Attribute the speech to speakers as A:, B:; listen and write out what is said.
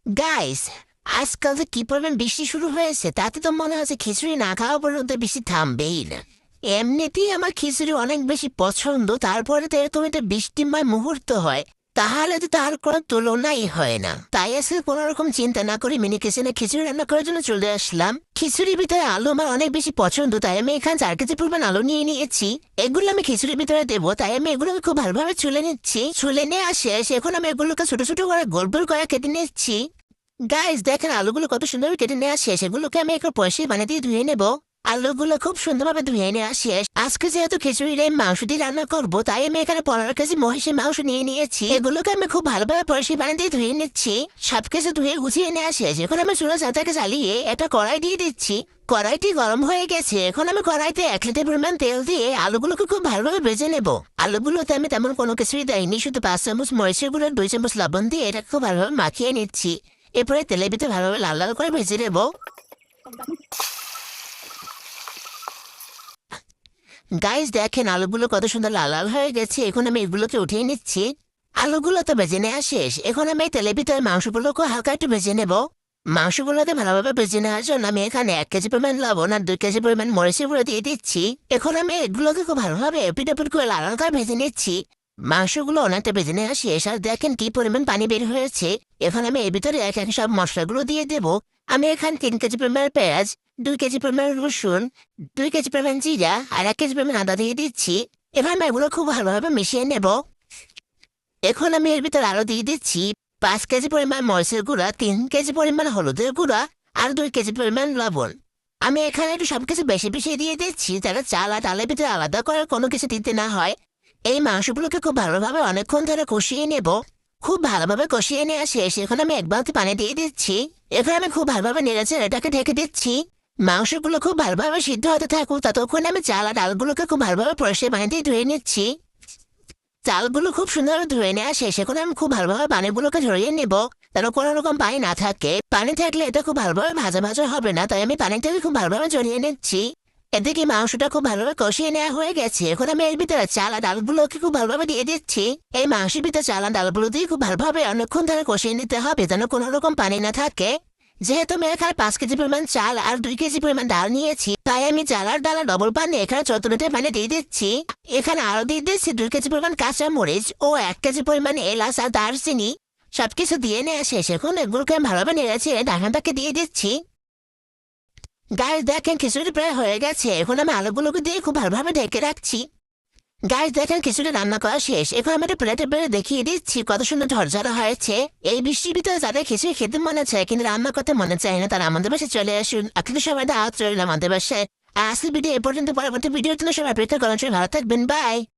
A: Guys, আজকাল যে কি পরিমাণ বৃষ্টি শুরু হয়েছে তাতে তো মনে হচ্ছে খিচুড়ি না খাওয়া পর্যন্ত বৃষ্টি থামবেই না। এমনিতেই আমার খিচুড়ি অনেক বেশি পছন্দ, তারপরে তো এরকম একটা বৃষ্টিময় মুহূর্ত হয়, তাহলে তো তার কোনো তুলনাই হয় না। তাই আজকে কোনো রকম চিন্তা না করে মিনি কিচেনে খিচুড়ি রান্না করার জন্য চলে আসলাম। খিচুড়ির ভিতরে আলু আমার অনেক বেশি পছন্দ, তাই আমি এখানে 4 কেজি পরিমাণ আলু নিয়ে নিয়েছি। এগুলো আমি খিচুড়ির ভিতরে দেবো, তাই আমি এগুলোকে খুব ভালোভাবে ছুলে নিচ্ছি। ছুলে নিয়ে আসে এখন আমি এগুলোকে ছোট ছোট করে গোল গোল করে কেটে নিচ্ছি। গাইস দেখেন, আলুগুলো কত সুন্দর কেটে নেওয়া শেষ। এগুলোকে আমি একটু পয়সা বানিয়ে দিয়ে ধুয়ে নেব। আলুগুলো খুব সুন্দরভাবে ধুয়ে নেওয়া শেষ। আজকে যেহেতু খিচুড়ির এই মাংস দিয়ে রান্না করবো, তাই আমি এখানে 15 কেজি মহিষের মাংস নিয়ে নিয়েছি। এগুলোকে আমি খুব ভালোভাবে পয়সা বানিয়ে দিয়ে ধুয়ে নিচ্ছি। সবকিছু ধুয়ে গুছিয়ে নেওয়া শেষ। এখন আমি চুলা চাতাকে জ্বালিয়ে একটা কড়াই দিয়ে দিচ্ছি। কড়াইটি গরম হয়ে গেছে। এখন আমি কড়াইতে 1 লিটার পরিমাণ তেল দিয়ে আলুগুলোকে খুব ভালোভাবে ভেজে নেব। আলুগুলোতে আমি তেমন কোনো কিছুই দেয়নি, শুধু 5 চামচ মরিচের গুঁড়ো 2 চামচ লবণ দিয়ে এটা খুব ভালোভাবে মাখিয়ে নিচ্ছি। এরপরে তেলের ভিতরে ভালোভাবে লাল লাল করে ভেজে নেব। গাইস দেখেন, আলুগুলো কত সুন্দর লাল লাল হয়ে গেছে। এখন আমি এগুলোকে উঠিয়ে নিচ্ছি। আলুগুলো তো ভেজে নেওয়া শেষ। এখন আমি এই তেলের ভিতরে মাংসগুলোকে হালকা একটু ভেজে নেব। মাংসগুলোতে ভালোভাবে ভেজে নেওয়ার জন্য আমি এখানে 1 কেজি পরিমাণ লবণ আর 2 কেজি পরিমাণ মরিচের গুঁড়ো দিয়ে দিচ্ছি। এখন আমি এগুলোকে খুব ভালোভাবে এপিট এপিট করে লাল লাল করে ভেজে নিচ্ছি। মাংসগুলো অনেকটা ভেজে নেওয়া শেষ। আর দেখেন কি পরিমাণ পানি বের হয়েছে। এখন আমি এর ভিতরে এক এক সব মশলাগুলো দিয়ে দেবো। আমি এখানে 3 কেজি পরিমাণ পেঁয়াজ, 2 কেজি পরিমাণ রসুন, 2 কেজি পরিমাণ জিরা আর 1 কেজি পরিমাণ আদা দিয়ে দিচ্ছি। এবার আমি এগুলো খুব ভালোভাবে মিশিয়ে নেব। এখন আমি এর ভিতরে আরো দিয়ে দিচ্ছি 5 কেজি পরিমাণ মরিচের গুঁড়া, 3 কেজি পরিমাণ হলুদের গুঁড়া আর 2 কেজি পরিমাণ লবণ। আমি এখানে একটু সবকিছু বেশি বেশি দিয়ে দিচ্ছি, তাহলে চাল আর ডালের ভিতরে আলাদা করে কোনো কিছু দিতে না হয়। এই মাংসগুলোকে খুব ভালোভাবে অনেকক্ষণ ধরে কষিয়ে নেব। খুব ভালোভাবে কষিয়ে নেওয়া শেষ। এখন আমি 1 বালতি পানি দিয়ে দিচ্ছি। এবার আমি খুব ভালোভাবে নেড়েছে এটাকে ঢেকে দিচ্ছি। মাংসগুলো খুব ভালোভাবে সিদ্ধ হতে থাকুক, ততক্ষণ আমি চাল আর ডালগুলোকে খুব ভালোভাবে পরিষ্কার পানি দিয়ে ধুয়ে নিচ্ছি। চালগুলো খুব সুন্দরভাবে ধুয়ে নেওয়া শেষ। এখন আমি খুব ভালোভাবে পানিগুলোকে ঝরিয়ে নেব, যেন কোনো রকম পানি না থাকে। পানি থাকলে এটা খুব ভালোভাবে ভাজা ভাজা হবে না, তাই আমি পানিটাকে খুব ভালোভাবে ঝরিয়ে নিচ্ছি। এদিকে মাংসটা খুব ভালোভাবে কষিয়ে নেওয়া হয়ে গেছে। এখন আমি এর ভিতরে চাল আর ডালগুলোকে খুব ভালোভাবে দিয়ে দিচ্ছি। এই মাংসের ভিতরে চাল আর ডালগুলো দিয়ে খুব ভালোভাবে অনেকক্ষণ ধরে কষিয়ে নিতে হবে, যেন কোনো রকম পানি না থাকে। যেহেতু আমি এখানে 5 কেজি পরিমাণ চাল আর 2 কেজি পরিমাণ ডাল নিয়েছি, তাই আমি চাল আর ডাল ডবল পানি এখানে 14 লিটার পানি দিয়ে দিচ্ছি। এখানে আরো দিয়ে দিচ্ছি 2 কেজি পরিমাণ কাঁচা মরিচ ও 1 কেজি পরিমাণ এলাচ আর দারচিনি। সবকিছু দিয়ে নেওয়া শেষ। এখন এগুলোকে আমি ভালোভাবে নেড়েছি ঢাকনাটাকে দিয়ে দিচ্ছি। গাইস দেখেন, খিচুড়ি প্রায় হয়ে গেছে। এখন আমি আলুগুলোকে দিয়ে খুব ভালোভাবে ঢেকে রাখছি। গাইস দেখেন, খিচুড়ি রান্না করা শেষ। এখন আমি একটা প্লেটে বেড়ে দেখিয়ে দিচ্ছি কত সুন্দর ঝরঝরা হয়েছে। এই বৃষ্টির ভিতরে যাদের খিচুড়ি খেতে মনে চায় কিন্তু রান্না করতে মনে চায় না, তারা আমাদের বাসায় চলে আসুন। আপনাদের সবাই দাওয়াত রইল আমাদের বাসায়। আজকের ভিডিও এ পর্যন্ত। পরবর্তী ভিডিওর জন্য সবাই অপেক্ষা করেন। সবাই ভালো থাকবেন, বাই।